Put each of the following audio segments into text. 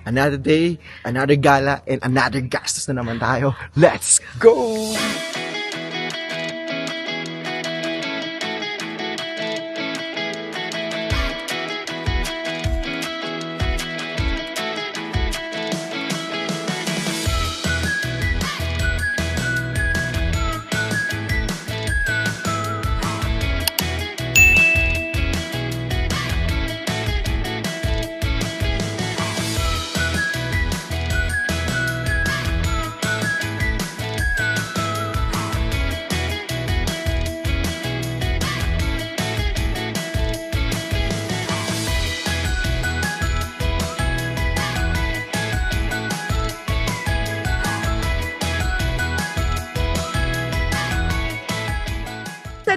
Another day, another gala, and another gastos na naman tayo. Let's go!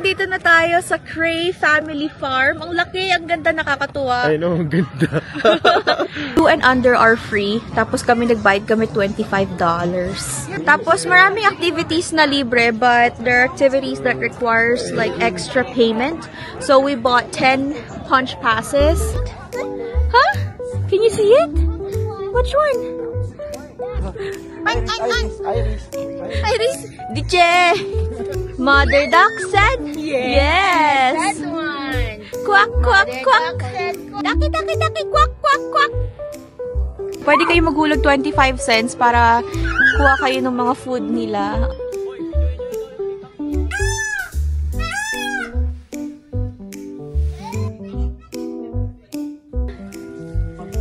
Dito na tayo sa Cray Family Farm. Ang laki, ang ganda, nakakatuwa. I know, ang ganda. 2 and under are free. Tapos kami nagbayad kami $25. Tapos maraming activities na libre, but there are activities that requires like extra payment. So we bought 10 punch passes. Huh? Can you see it? Which one? Iris. Diche. Mother duck said? Yes. That one. Quack, quack, quack. Daki, daki, daki, quack, quack, quack. Pwede kayo maghulog 25 cents para kuha kayo ng mga food nila.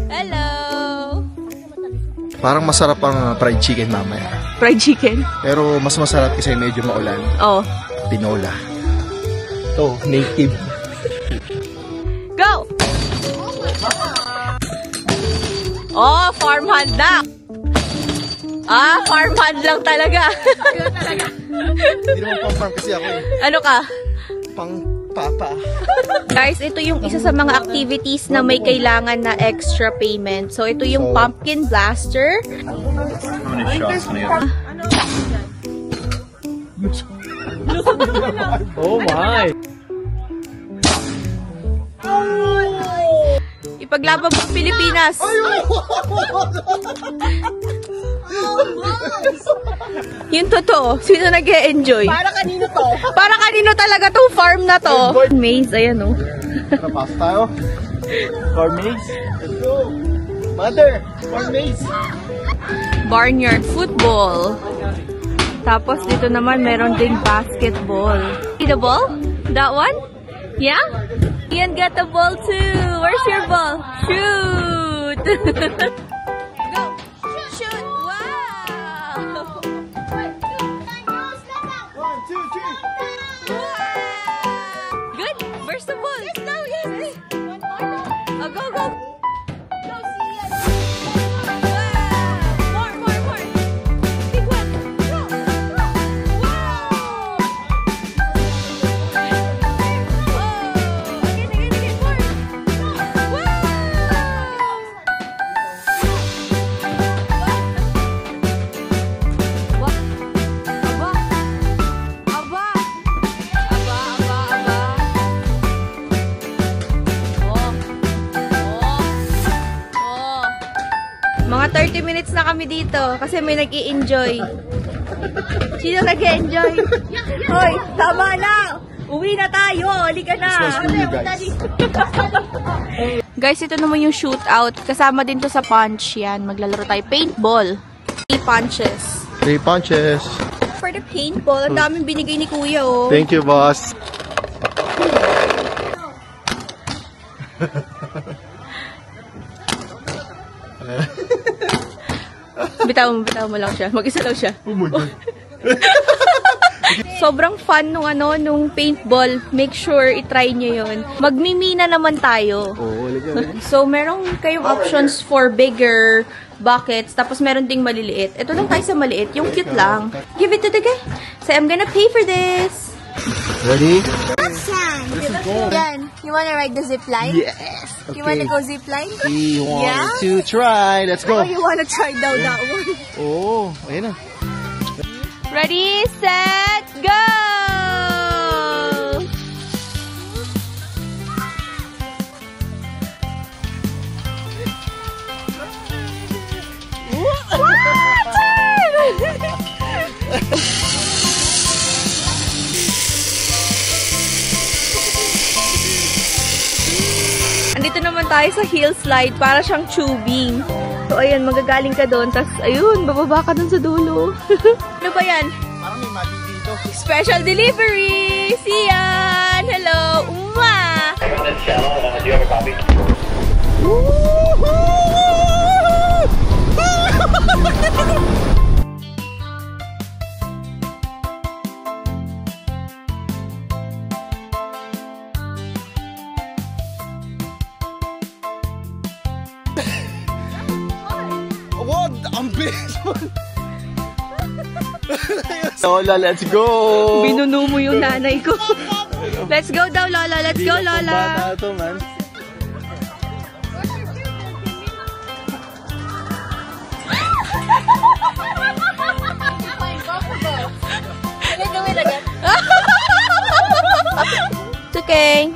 Hello. Parang masarap ang fried chicken mamaya. Fried chicken? Pero mas masarap kasi medyo maulan. Oh. Tinola. To, native. Go! Oh, farmhand na! Ah, farmhand lang talaga. Hindi naman pang-farm kasi ako eh. Ano ka? Pang-papa. Guys, ito yung isa sa mga activities na may kailangan na extra payment. So, ito yung pumpkin blaster. Oh my! Ipaglaban mo ang Pilipinas. Yung totoo, sino nag-e-enjoy? Para kanino to? Para kanino talaga tong farm na to? Maize, ayan o. Tapos tayo. Corn maze. Let's go. Mother, corn maze. Barnyard football. Tapos dito naman meron ding basketball. See the ball? That one? Yeah? Ian got the ball too. Where's your ball? Shoot! Go! Shoot! Wow! 1, 2, 3. Good! Where's the ball? Yes, now, yes! Oh, go, go! Go, see it! Wow! More! Big one! Go! Wow! Oh! Again, more! Wow! Mga 30 minutes na kami dito kasi may nag-i-enjoy. Sino nag-i-enjoy? Hoy, tama na! Uwi na tayo! Halika na! Guys, ito naman yung shootout. Kasama din to sa punch. Yan, maglalaro tayo. Paintball. 3 punches. 3 punches. For the paintball, ang daming binigay ni Kuya, oh. Thank you, boss. Bitaw mo lang siya. Mag-isa lang siya. Oh my God. Sobrang fun nung paintball. Make sure i-try nyo yun. Magmimina naman tayo. Oh, talaga. So, meron kayong options for bigger buckets. Tapos, meron ding maliliit. Ito lang tayo sa maliit. Yung cute lang. Give it to the guy. Say, I'm gonna pay for this. Ready? Yan. You wanna ride the zip line? Yes. Okay. You wanna go zip line? We want Yeah? to try. Let's go. Oh, you wanna try daw that one? Oh, ayun na. Ready, set, go! naman tayo sa hill slide para siyang tubing. So, ayan, magagaling ka doon. Tapos, ayun, bababa ka doon sa dulo. Ano ba yan? Parang may magic dito. Special delivery! Sian! Hello! Umma! Do you have a copy? What? Ang bilis mo! Lola, let's go! Binuno mo yung nanay ko. Let's go daw, Lola. Let's go, Lola. Bata to, man. It's okay.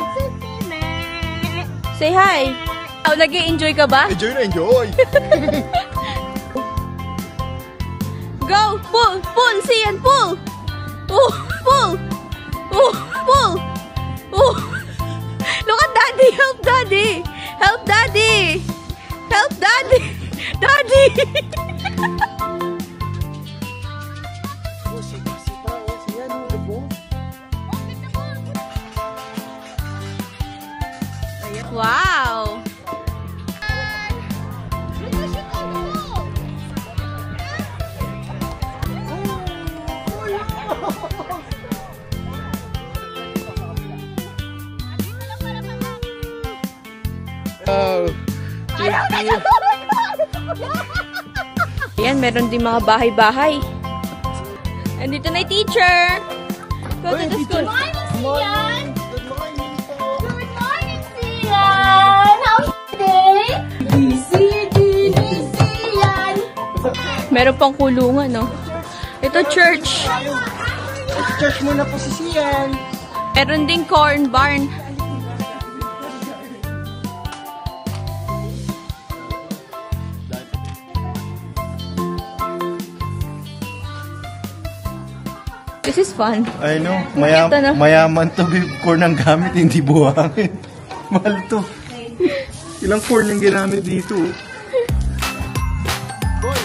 Say hi. Oh, nag-i-enjoy ka ba? Enjoy na enjoy! Go! Pull! Pull! Sian! Pull! Oh! Pull! Oh! Pull! Oh! Look at Daddy! Help Daddy! Help Daddy! Help Daddy! Daddy! Wow! Oh, Ayan, meron din mga bahay-bahay. Andito na yung teacher! Go to the school. Good morning po! Good morning, Sian! How's your day? Sian! Meron pang kulungan, no? Ito, church. Church muna po si Sian! Meron ding corn barn. This is fun. I know, Ito na. mayaman to corn ang gamit, hindi buhangin. Mahal to. Ilang corn yung ginamit dito? Boy!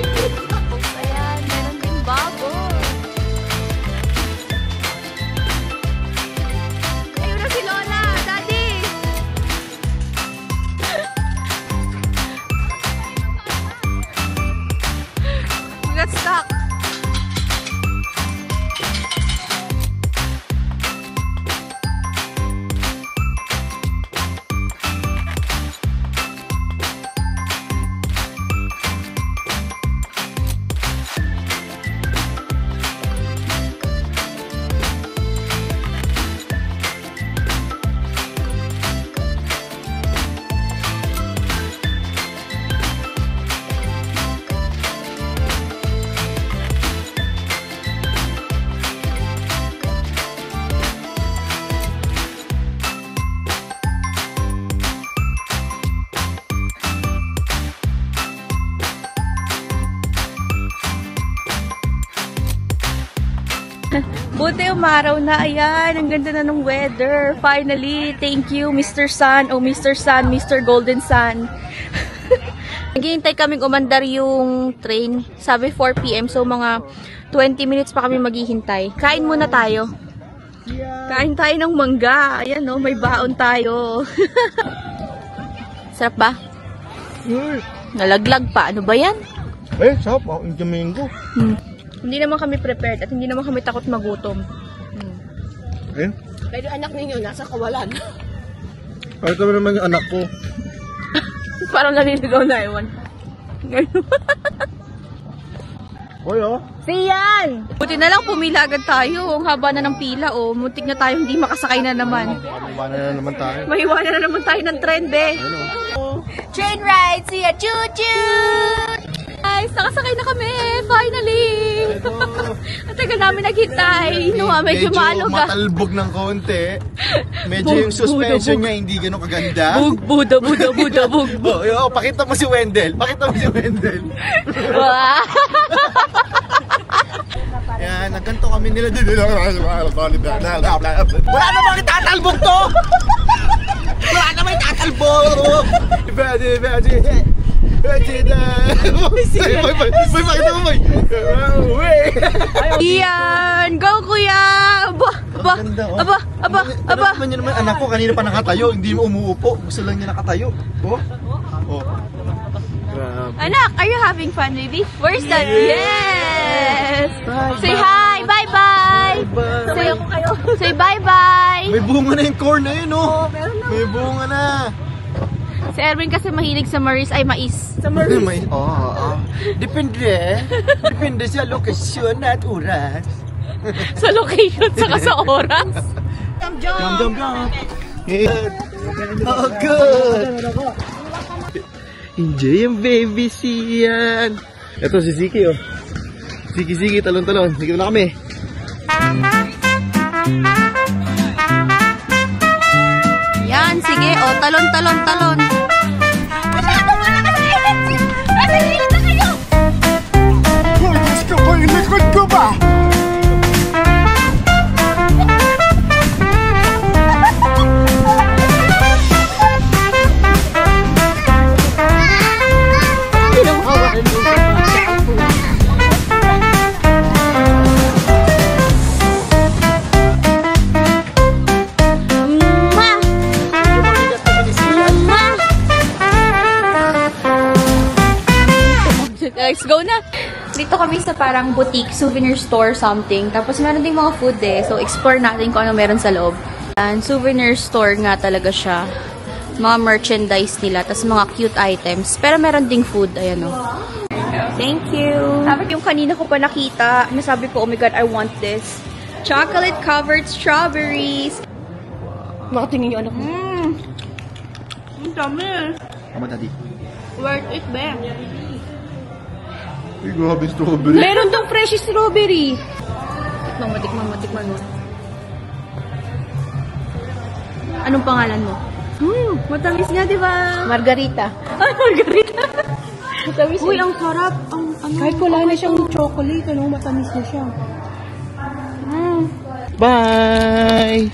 Ayan, meron ding bubble. Ayun na si Lola, Daddy! We got stuck. Buti umaraw na. Ayan, ang ganda na ng weather. Finally, thank you, Mr. Sun. Oh, Mr. Sun, Mr. Golden Sun. Naghihintay kaming umandar yung train. Sabi 4 PM, so mga 20 minutes pa kami maghihintay. Kain muna tayo. Kain tayo ng mangga. Ayan, no, may baon tayo. Sarap ba? Nalaglag pa. Ano ba yan? Eh, sarap. Ang Domingo. Hindi naman kami prepared at hindi naman kami takot magutom. Eh? Pero anak ninyo, nasa kawalan. Ito naman yung anak ko. Parang naliligaw na, ewan. Oy, oh. Siyan! Buti na lang pumila agad tayo. Ang haba na ng pila, oh. Muntik na tayo hindi makasakay na naman. Iwanan na naman tayo. Maiwanan na naman tayo ng trend, eh. Ayun, oh. Train ride! See ya! Choo-choo! Guys, nakasakay na kami! Finally! Ang tagal namin naghintay. Medyo maalog, ah. matalbog ng konti. Medyo yung suspension niya hindi ganun kaganda. Buda. Oh, pakita mo si Wendell. Wow! Yan, nagganto kami nila dito. Wala namang itatalbog to! Wala namang itatalbog! Boy, pakita mo, boy! Iyan! Go, kuya! Aba! Naman niya naman, anak ko, kanina pa nakatayo. Hindi mo umuupo. Gusto lang niya nakatayo. Oh. Grabe. Anak, are you having fun, baby? Where's that? Yes! Say hi! Bye-bye! Say bye-bye! May bunga na yung corn na yun, oh. May bunga na. Si Erwin kasi mahilig sa mais. Sa Depende sa lokasyon at oras. Sa location, saka sa oras. Jump. Oh, good. Enjoy yung baby siyan. Ito si Ziki, oh. Ziki, talon. Sige na kami. Yan, sige. O, talon. Likod ko ba? Let's go na! Dito kami sa parang boutique, souvenir store something. Tapos meron ding mga food eh. So, explore natin kung ano meron sa loob. And souvenir store nga talaga siya. Mga merchandise nila. Tapos mga cute items. Pero meron ding food. Ayan o. Thank you! Tapos yung kanina ko pa nakita, nasabi ko, oh my God, I want this. Chocolate-covered strawberries. Nakatingin yung anak mo. Ang dami. Tama, daddy. Worth it, ba? Ay, grabe strawberry. Meron tong fresh strawberry. Tikman mo. Anong pangalan mo? Matamis nga, di ba? Margarita. Ay, Margarita. Matamis. Uy, ang sarap. Kahit wala na siyang chocolate, matamis na siya. Bye!